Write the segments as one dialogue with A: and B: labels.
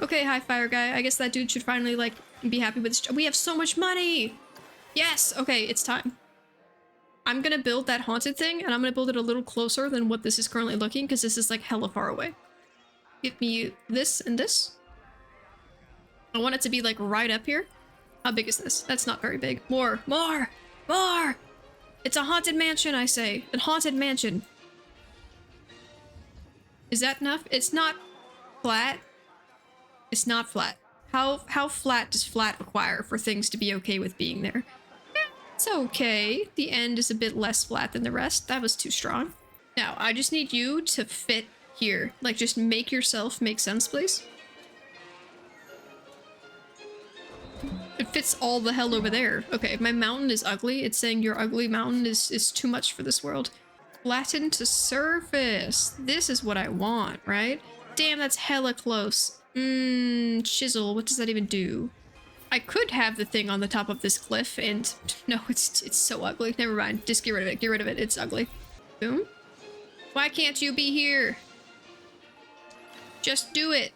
A: Okay, hi, fire guy. I guess that dude should finally, like, be happy with this. We have so much money! Yes! Okay, it's time. I'm gonna build that haunted thing, and I'm gonna build it a little closer than what this is currently looking, because this is, like, hella far away. Give me this and this. I want it to be, like, right up here. How big is this? That's not very big. More! More! More! It's a haunted mansion, I say. A haunted mansion. Is that enough? It's not flat. It's not flat. How flat does flat require for things to be okay with being there? It's okay. The end is a bit less flat than the rest. That was too strong. Now, I just need you to fit here. Like, just make yourself make sense, please. It fits all the hell over there. Okay, my mountain is ugly. It's saying your ugly mountain is too much for this world. Flatten to surface. This is what I want, right? Damn, that's hella close. Chisel, what does that even do? I could have the thing on the top of this cliff and... No, it's so ugly. Never mind. Just get rid of it. Get rid of it. It's ugly. Boom. Why can't you be here? Just do it.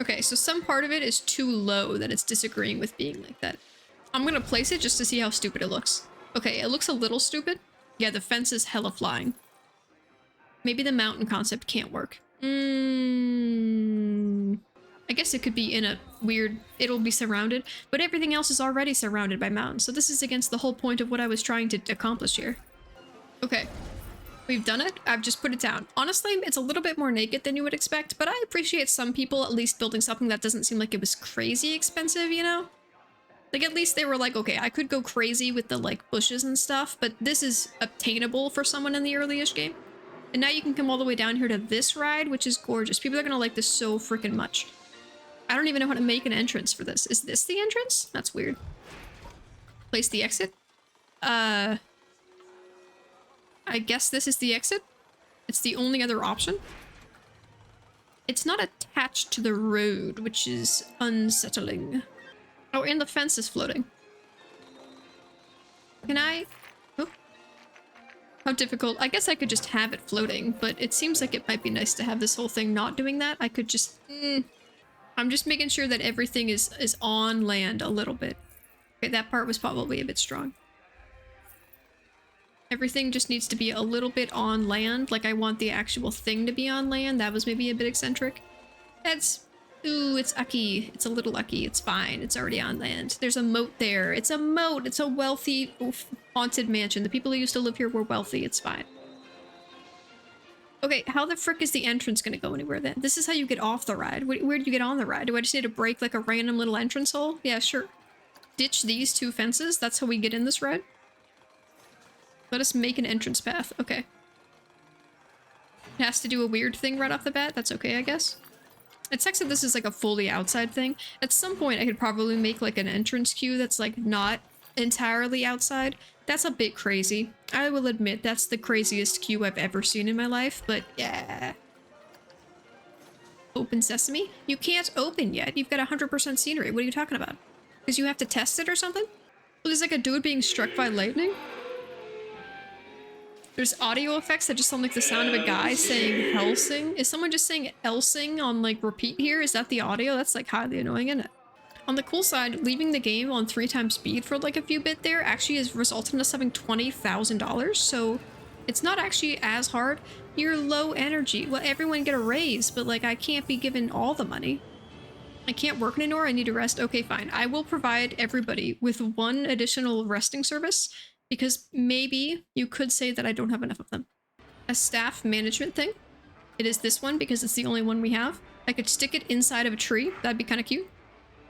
A: Okay, so some part of it is too low that it's disagreeing with being like that. I'm gonna place it just to see how stupid it looks. Okay, it looks a little stupid. Yeah, the fence is hella flying. Maybe the mountain concept can't work. I guess it could be in a weird... It'll be surrounded, but everything else is already surrounded by mountains, so this is against the whole point of what I was trying to accomplish here. Okay. We've done it. I've just put it down. Honestly, it's a little bit more naked than you would expect, but I appreciate some people at least building something that doesn't seem like it was crazy expensive, you know? Like, at least they were like, okay, I could go crazy with the, like, bushes and stuff, but this is obtainable for someone in the early-ish game. And now you can come all the way down here to this ride, which is gorgeous. People are gonna like this so freaking much. I don't even know how to make an entrance for this. Is this the entrance? That's weird. Place the exit? I guess this is the exit? It's the only other option? It's not attached to the road, which is unsettling. Oh, and the fence is floating. Can I... Oh. How difficult. I guess I could just have it floating, but it seems like it might be nice to have this whole thing not doing that. I could just... I'm just making sure that everything is on land a little bit. Okay, that part was probably a bit strong. Everything just needs to be a little bit on land. Like, I want the actual thing to be on land. That was maybe a bit eccentric. That's... Ooh, it's ucky. It's a little ucky. It's fine. It's already on land. There's a moat there. It's a moat. It's a wealthy, haunted mansion. The people who used to live here were wealthy. It's fine. Okay, how the frick is the entrance gonna go anywhere then? This is how you get off the ride. Where do you get on the ride? Do I just need to break like a random little entrance hole? Yeah, sure. Ditch these two fences. That's how we get in this ride. Let us make an entrance path. Okay. It has to do a weird thing right off the bat. That's okay, I guess. It sucks that this is like a fully outside thing. At some point, I could probably make like an entrance queue that's like not entirely outside. That's a bit crazy. I will admit that's the craziest queue I've ever seen in my life, but yeah. Open sesame? You can't open yet. You've got 100% scenery. What are you talking about? Because you have to test it or something? Well, there's like a dude being struck by lightning. There's audio effects that just sound like the sound of a guy saying Helsing. Is someone just saying Elsing on like repeat here? Is that the audio? That's like highly annoying, isn't it? On the cool side, leaving the game on 3x speed for like a few bit there actually has resulted in us having $20,000. So it's not actually as hard. You're low energy. Well, everyone get a raise, but like I can't be given all the money. I can't work anymore. I need to rest. Okay, fine. I will provide everybody with one additional resting service. Because maybe you could say that I don't have enough of them. A staff management thing. It is this one because it's the only one we have. I could stick it inside of a tree. That'd be kind of cute.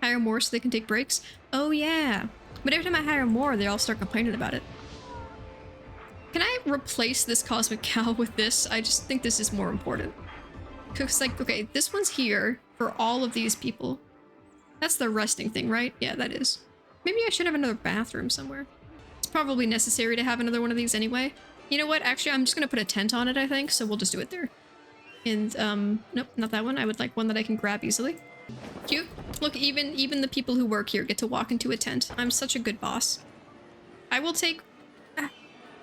A: Hire more so they can take breaks. Oh yeah. But every time I hire more, they all start complaining about it. Can I replace this cosmic cow with this? I just think this is more important. Because like, okay, this one's here for all of these people. That's the resting thing, right? Yeah, that is. Maybe I should have another bathroom somewhere. Probably necessary to have another one of these anyway. You know what? Actually, I'm just gonna put a tent on it, I think, so we'll just do it there. And, nope, not that one. I would like one that I can grab easily. Cute. Look, even the people who work here get to walk into a tent. I'm such a good boss. I will take...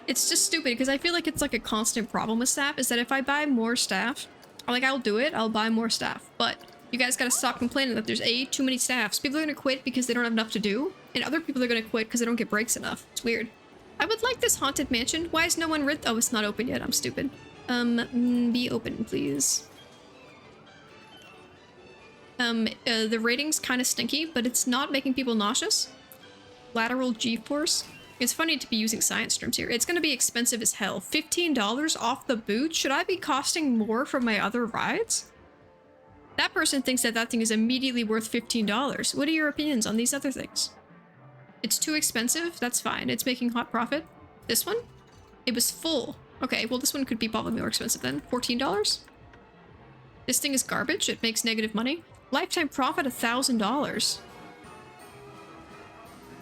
A: It's just stupid, because I feel like it's like a constant problem with staff, is that if I buy more staff, Like, I'll do it. I'll buy more staff. But you guys gotta stop complaining that there's too many staffs. People are gonna quit because they don't have enough to do, and other people are gonna quit because they don't get breaks enough. It's weird. I would like this haunted mansion. Why is no one oh, it's not open yet. I'm stupid. Be open, please. The rating's kind of stinky, but it's not making people nauseous. Lateral G-force. It's funny to be using science terms here. It's gonna be expensive as hell. $15 off the boot? Should I be costing more for my other rides? That person thinks that that thing is immediately worth $15. What are your opinions on these other things? It's too expensive? That's fine. It's making hot profit. This one? It was full. Okay, well this one could be probably more expensive then. $14? This thing is garbage. It makes negative money. Lifetime profit $1,000.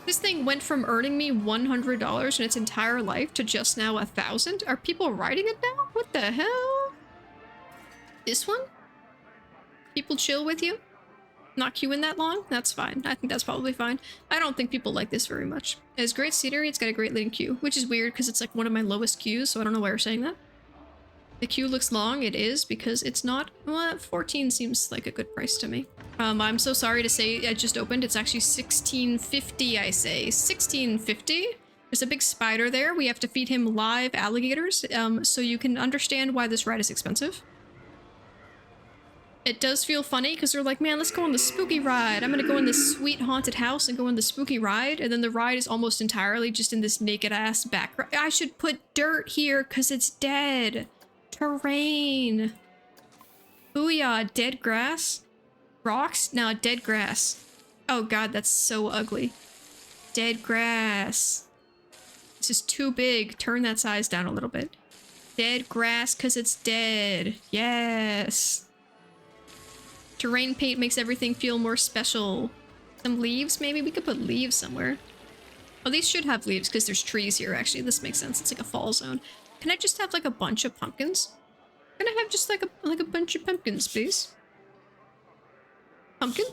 A: This thing went from earning me $100 in its entire life to just now $1,000. Are people riding it now? What the hell? This one? People chill with you? Not queuing that long? That's fine. I think that's probably fine. I don't think people like this very much. It has great scenery. It's got a great leading queue, which is weird because it's like one of my lowest queues, so I don't know why you're saying that. The queue looks long. It is, because it's not... Well, 14 seems like a good price to me. I'm so sorry to say it just opened. It's actually $16.50, I say. $16.50? There's a big spider there. We have to feed him live alligators, so you can understand why this ride is expensive. It does feel funny because they're like, man, let's go on the spooky ride. I'm gonna go in this sweet haunted house and go on the spooky ride. And then the ride is almost entirely just in this naked ass background. I should put dirt here because it's dead. Terrain. Booyah, dead grass. Rocks? No, dead grass. Oh god, that's so ugly. Dead grass. This is too big. Turn that size down a little bit. Dead grass because it's dead. Yes. Terrain paint makes everything feel more special. Some leaves, maybe? We could put leaves somewhere. Oh, these should have leaves because there's trees here, actually. This makes sense. It's like a fall zone. Can I just have like a bunch of pumpkins? Can I have just like a bunch of pumpkins, please? Pumpkin?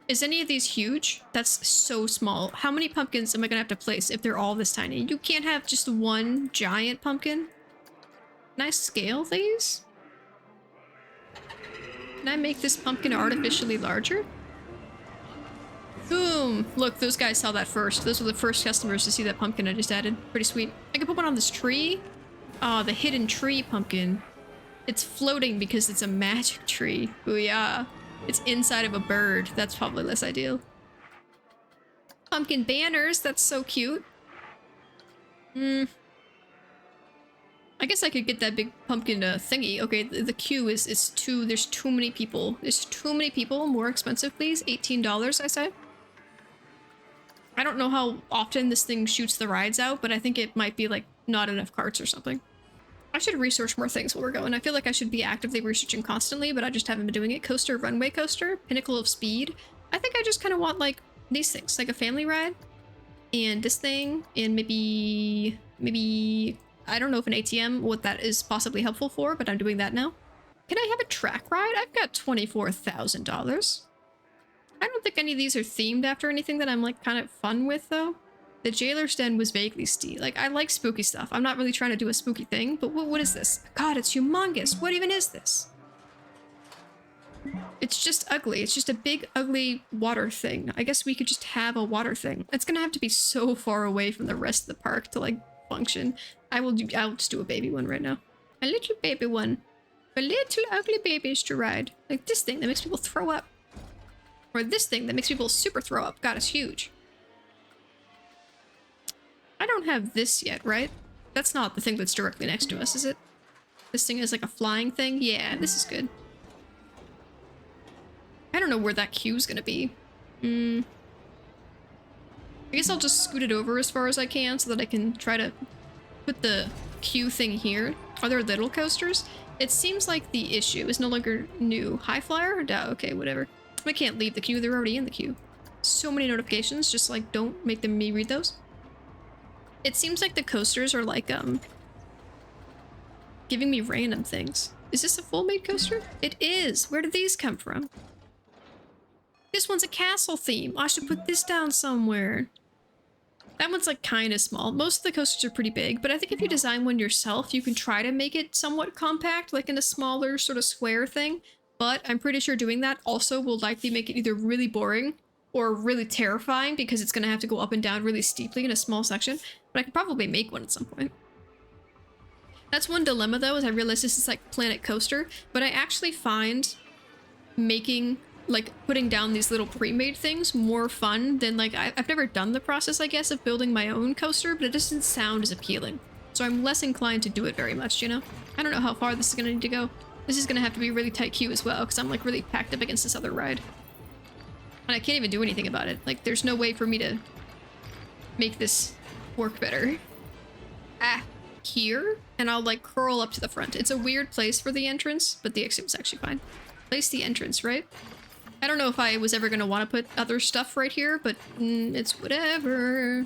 A: Is any of these huge? That's so small. How many pumpkins am I gonna have to place if they're all this tiny? You can't have just one giant pumpkin. Can I scale these? Can I make this pumpkin artificially larger? Boom! Look, those guys saw that first. Those were the first customers to see that pumpkin I just added. Pretty sweet. I could put one on this tree. Oh, the hidden tree pumpkin. It's floating because it's a magic tree. Booyah. It's inside of a bird. That's probably less ideal. Pumpkin banners. That's so cute. I guess I could get that big pumpkin thingy. Okay, the queue is too... There's too many people. There's too many people. More expensive, please. $18, I say. I don't know how often this thing shoots the rides out, but I think it might be, like, not enough carts or something. I should research more things while we're going. I feel like I should be actively researching constantly, but I just haven't been doing it. Coaster, runway coaster, pinnacle of speed. I think I just kind of want, like, these things. Like a family ride. And this thing. And maybe... I don't know if an ATM, what that is possibly helpful for, but I'm doing that now. Can I have a track ride? I've got $24,000. I don't think any of these are themed after anything that I'm like kind of fun with though. The Jailer's Den was vaguely steep. Like I like spooky stuff. I'm not really trying to do a spooky thing, but what is this? God, it's humongous. What even is this? It's just ugly. It's just a big ugly water thing. I guess we could just have a water thing. It's gonna have to be so far away from the rest of the park to like function. I'll just do a baby one right now. A little baby one. For little ugly babies to ride. Like this thing that makes people throw up. Or this thing that makes people super throw up. God, it's huge. I don't have this yet, right? That's not the thing that's directly next to us, is it? This thing is like a flying thing? Yeah, this is good. I don't know where that queue's gonna be. I guess I'll just scoot it over as far as I can so that I can try to put the queue thing here. Are there little coasters? It seems like the issue is no longer new. High flyer? No, okay, whatever. I can't leave the queue. They're already in the queue. So many notifications. Just like don't make me read those. It seems like the coasters are like giving me random things. Is this a full made coaster? It is. Where did these come from? This one's a castle theme. I should put this down somewhere. That one's like kind of small. Most of the coasters are pretty big, but I think if you design one yourself, you can try to make it somewhat compact, like in a smaller sort of square thing. But I'm pretty sure doing that also will likely make it either really boring or really terrifying because it's going to have to go up and down really steeply in a small section. But I could probably make one at some point. That's one dilemma though, is I realize this is like Planet Coaster, but I actually find making, like putting down these little pre-made things more fun than like, I've never done the process, I guess, of building my own coaster, but it doesn't sound as appealing. So I'm less inclined to do it very much, you know? I don't know how far this is gonna need to go. This is gonna have to be a really tight queue as well, because I'm like really packed up against this other ride. And I can't even do anything about it. Like there's no way for me to make this work better. Here, and I'll like curl up to the front. It's a weird place for the entrance, but the exit was actually fine. Place the entrance, right? I don't know if I was ever going to want to put other stuff right here, but it's whatever.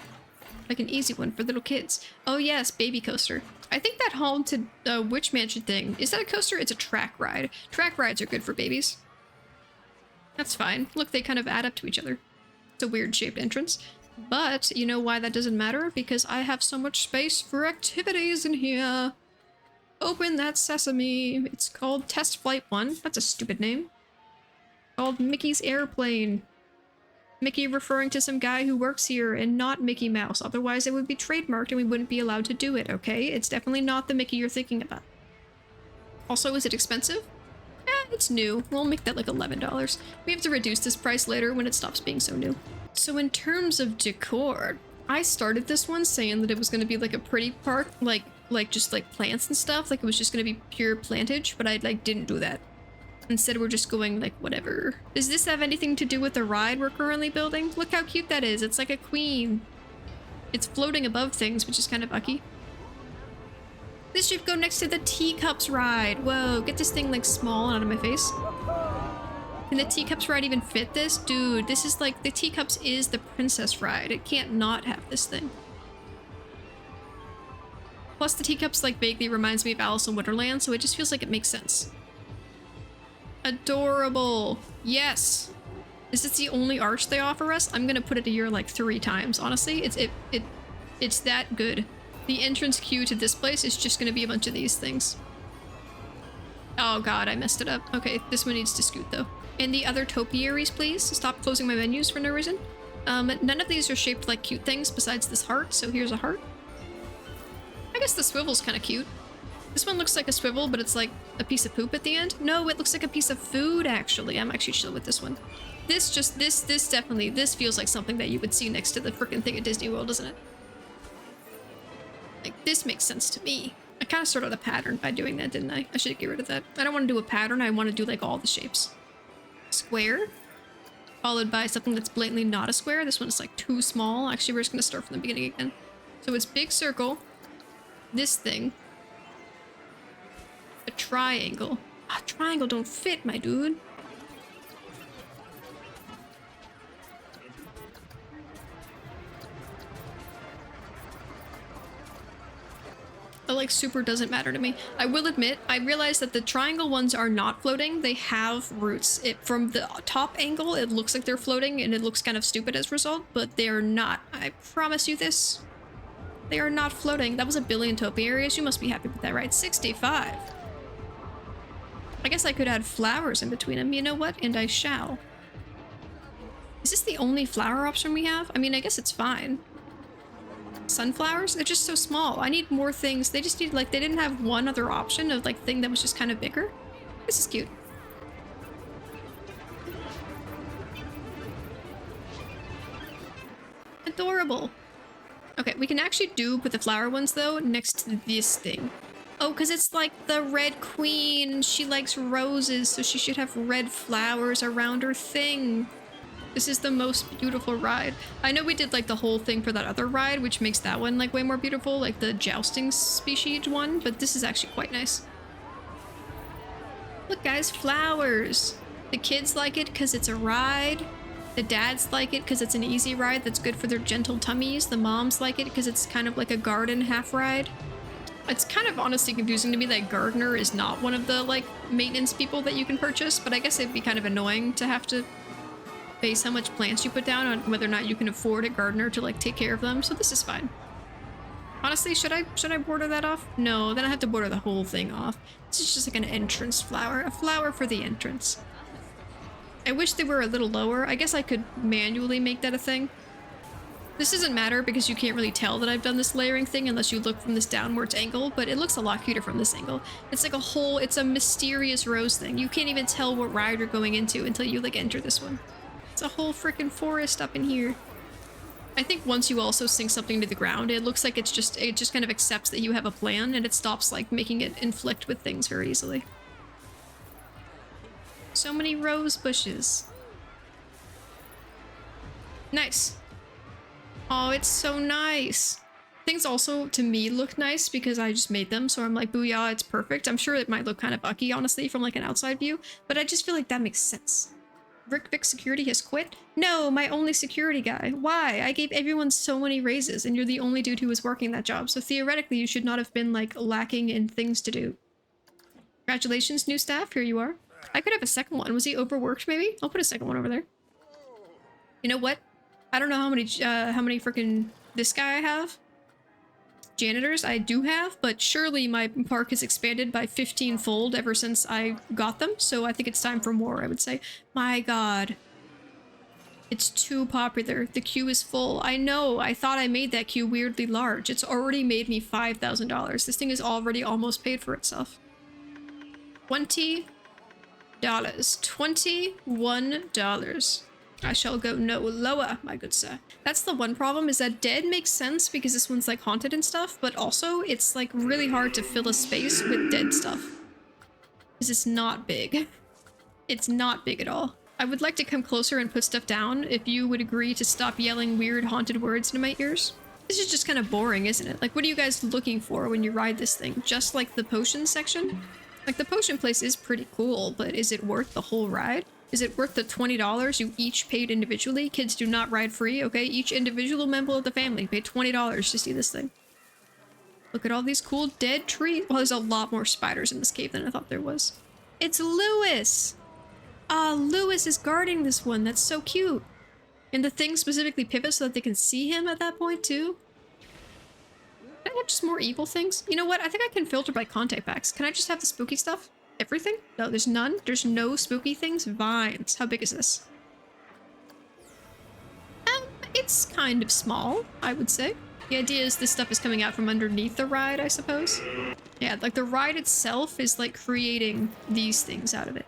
A: Like an easy one for little kids. Oh yes, baby coaster. I think that Haunted Witch Mansion thing, is that a coaster? It's a track ride. Track rides are good for babies. That's fine. Look, they kind of add up to each other. It's a weird shaped entrance. But you know why that doesn't matter? Because I have so much space for activities in here. Open that sesame. It's called Test Flight 1. That's a stupid name. Called Mickey's Airplane. Mickey referring to some guy who works here and not Mickey Mouse. Otherwise it would be trademarked and we wouldn't be allowed to do it, okay? It's definitely not the Mickey you're thinking about. Also, is it expensive? It's new. We'll make that like $11. We have to reduce this price later when it stops being so new. So in terms of decor, I started this one saying that it was going to be like a pretty park, like just like plants and stuff, like it was just going to be pure plantage, but I like didn't do that. Instead we're just going like whatever. Does this have anything to do with the ride we're currently building? Look how cute that is. It's like a queen. It's floating above things, which is kind of ucky. This should go next to the teacups ride. Whoa, get this thing like small and out of my face. Can the teacups ride even fit this? Dude, this is like, the teacups is the princess ride. It can't not have this thing. Plus the teacups like vaguely reminds me of Alice in Wonderland, so it just feels like it makes sense. Adorable. Yes. Is this the only arch they offer us? I'm gonna put it here like 3 times, honestly. It's that good. The entrance queue to this place is just gonna be a bunch of these things. Oh god, I messed it up. Okay, this one needs to scoot though. And the other topiaries, please. Stop closing my menus for no reason. None of these are shaped like cute things besides this heart, so here's a heart. I guess the swivel's kind of cute. This one looks like a swivel, but it's like a piece of poop at the end. No, it looks like a piece of food, actually. I'm actually chill with this one. This definitely, this feels like something that you would see next to the frickin' thing at Disney World, doesn't it? Like, this makes sense to me. I kind of started a pattern by doing that, didn't I? I should get rid of that. I don't want to do a pattern, I want to do like all the shapes. Square, followed by something that's blatantly not a square. This one's like too small. Actually, we're just gonna start from the beginning again. So it's big circle, this thing, a triangle. A triangle don't fit, my dude. Like super doesn't matter to me. I will admit, I realized that the triangle ones are not floating. They have roots. From the top angle, it looks like they're floating and it looks kind of stupid as a result, but they're not. I promise you this. They are not floating. That was 1 billion topiaries. You must be happy with that, right? 65. I guess I could add flowers in between them. You know what? And I shall. Is this the only flower option we have? I mean, I guess it's fine. Sunflowers? They're just so small. I need more things. They just need, like, they didn't have one other option of, like, thing that was just kind of bigger. This is cute. Adorable. Okay, we can actually put the flower ones, though, next to this thing. Oh, because it's, like, the Red Queen. She likes roses, so she should have red flowers around her thing. This is the most beautiful ride. I know we did like the whole thing for that other ride, which makes that one like way more beautiful, like the jousting species one, but this is actually quite nice. Look guys, flowers. The kids like it because it's a ride. The dads like it because it's an easy ride that's good for their gentle tummies. The moms like it because it's kind of like a garden half ride. It's kind of honestly confusing to me that Gardener is not one of the like maintenance people that you can purchase, but I guess it'd be kind of annoying to have to base how much plants you put down on whether or not you can afford a gardener to like take care of them, so this is fine. Honestly, should I border that off? No, then I have to border the whole thing off. This is just like an entrance flower, a flower for the entrance. I wish they were a little lower. I guess I could manually make that a thing. This doesn't matter because you can't really tell that I've done this layering thing unless you look from this downwards angle, but it looks a lot cuter from this angle. It's like a whole, it's a mysterious rose thing. You can't even tell what ride you're going into until you like enter this one. It's a whole freaking forest up in here. I think once you also sink something to the ground, it looks like it just kind of accepts that you have a plan and it stops like making it inflict with things very easily. So many rose bushes. Nice. Oh, it's so nice. Things also, to me, look nice because I just made them, so I'm like, booyah, it's perfect. I'm sure it might look kind of bucky, honestly, from like an outside view, but I just feel like that makes sense. Rick Vic Security has quit? No, my only security guy. Why? I gave everyone so many raises, and you're the only dude who was working that job, so theoretically you should not have been, like, lacking in things to do. Congratulations, new staff. Here you are. I could have a second one. Was he overworked, maybe? I'll put a second one over there. You know what? I don't know how many freaking this guy I have. Janitors I do have, but surely my park has expanded by 15-fold ever since I got them, so I think it's time for more, I would say. My god. It's too popular. The queue is full. I know, I thought I made that queue weirdly large. It's already made me $5,000. This thing is already almost paid for itself. $20. $21. I shall go no lower, my good sir. That's the one problem, is that dead makes sense because this one's like haunted and stuff, but also it's like really hard to fill a space with dead stuff. Because it's not big. It's not big at all. I would like to come closer and put stuff down if you would agree to stop yelling weird haunted words into my ears. This is just kind of boring, isn't it? Like, what are you guys looking for when you ride this thing? Just like the potion section? Like, the potion place is pretty cool, but is it worth the whole ride? Is it worth the $20 you each paid individually? Kids do not ride free, okay? Each individual member of the family paid $20 to see this thing. Look at all these cool dead trees. Well, there's a lot more spiders in this cave than I thought there was. It's Lewis! Ah, Lewis is guarding this one. That's so cute. And the thing specifically pivots so that they can see him at that point, too. Can I have just more evil things? You know what? I think I can filter by contact packs. Can I just have the spooky stuff? Everything? No, there's none. There's no spooky things. Vines. How big is this? It's kind of small, I would say. The idea is this stuff is coming out from underneath the ride, I suppose. Yeah, like the ride itself is like creating these things out of it.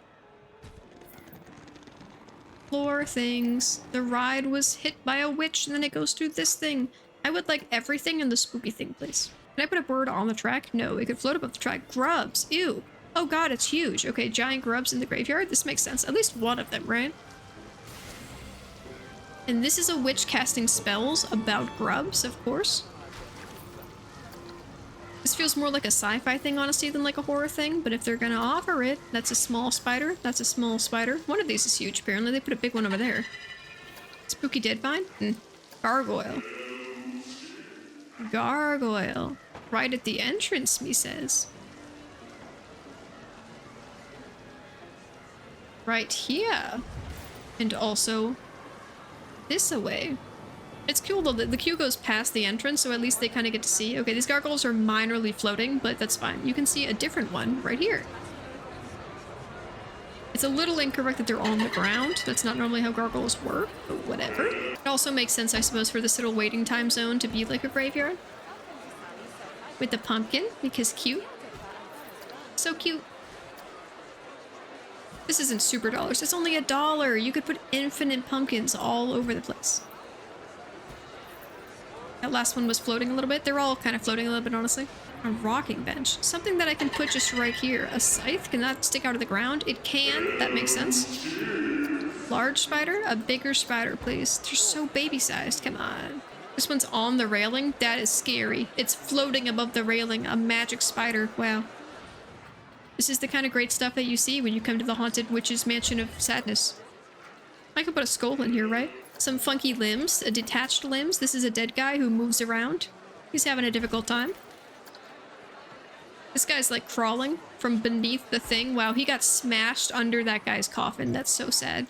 A: Floor things. The ride was hit by a witch and then it goes through this thing. I would like everything in the spooky thing, please. Can I put a bird on the track? No, it could float above the track. Grubs. Ew. Oh god, it's huge. Okay, giant grubs in the graveyard. This makes sense. At least one of them, right? And this is a witch casting spells about grubs, of course. This feels more like a sci-fi thing, honestly, than like a horror thing. But if they're gonna offer it, that's a small spider. That's a small spider. One of these is huge, apparently. They put a big one over there. Spooky dead vine? Gargoyle. Gargoyle. Right at the entrance, me says. Right here. And also this away. It's cool though that the queue goes past the entrance, so at least they kind of get to see. Okay, these gargoyles are minorly floating, but that's fine. You can see a different one right here. It's a little incorrect that they're on the ground. That's not normally how gargoyles work, but whatever. It also makes sense, I suppose, for this little waiting time zone to be like a graveyard. With the pumpkin, because cute. So cute. This isn't super dollars. It's only $1. You could put infinite pumpkins all over the place. That last one was floating a little bit. They're all kind of floating a little bit, honestly. A rocking bench. Something that I can put just right here. A scythe? Can that stick out of the ground? It can. That makes sense. Large spider? A bigger spider, please. They're so baby-sized. Come on. This one's on the railing. That is scary. It's floating above the railing. A magic spider. Wow. This is the kind of great stuff that you see when you come to the Haunted Witch's Mansion of Sadness. I could put a skull in here, right? Some funky limbs, detached limbs. This is a dead guy who moves around. He's having a difficult time. This guy's like crawling from beneath the thing. Wow, he got smashed under that guy's coffin. That's so sad.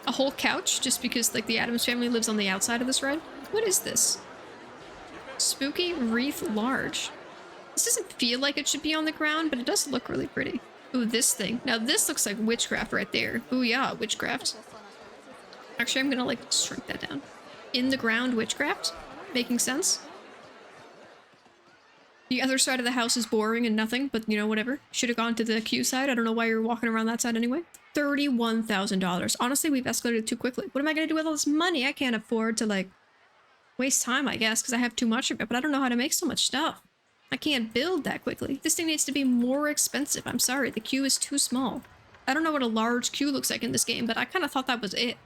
A: a whole couch just because like the Addams family lives on the outside of this ride. What is this? Spooky Wreath Large. This doesn't feel like it should be on the ground, but it does look really pretty. Ooh, this thing. Now this looks like witchcraft right there. Ooh yeah, witchcraft. Actually, I'm gonna like shrink that down. In the ground witchcraft? Making sense? The other side of the house is boring and nothing, but you know, whatever. Should have gone to the Q side. I don't know why you're walking around that side anyway. $31,000. Honestly, we've escalated too quickly. What am I gonna do with all this money? I can't afford to like waste time, I guess, because I have too much of it, but I don't know how to make so much stuff. I can't build that quickly. This thing needs to be more expensive. I'm sorry, the queue is too small. I don't know what a large queue looks like in this game, but I kind of thought that was it.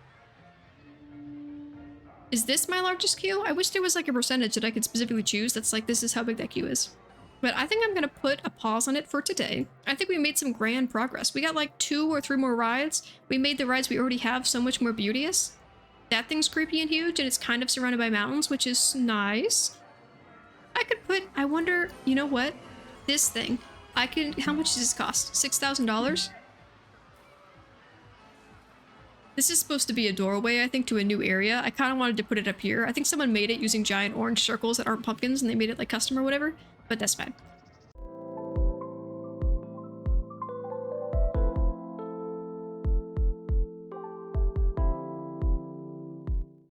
A: Is this my largest queue? I wish there was like a percentage that I could specifically choose that's like, this is how big that queue is. But I think I'm gonna put a pause on it for today. I think we made some grand progress. We got like 2 or 3 more rides. We made the rides we already have so much more beauteous. That thing's creepy and huge, and it's kind of surrounded by mountains, which is nice. I could put, I wonder, you know what? This thing, I could, how much does this cost? $6,000? This is supposed to be a doorway, I think, to a new area. I kind of wanted to put it up here. I think someone made it using giant orange circles that aren't pumpkins, and they made it like custom or whatever, but that's fine.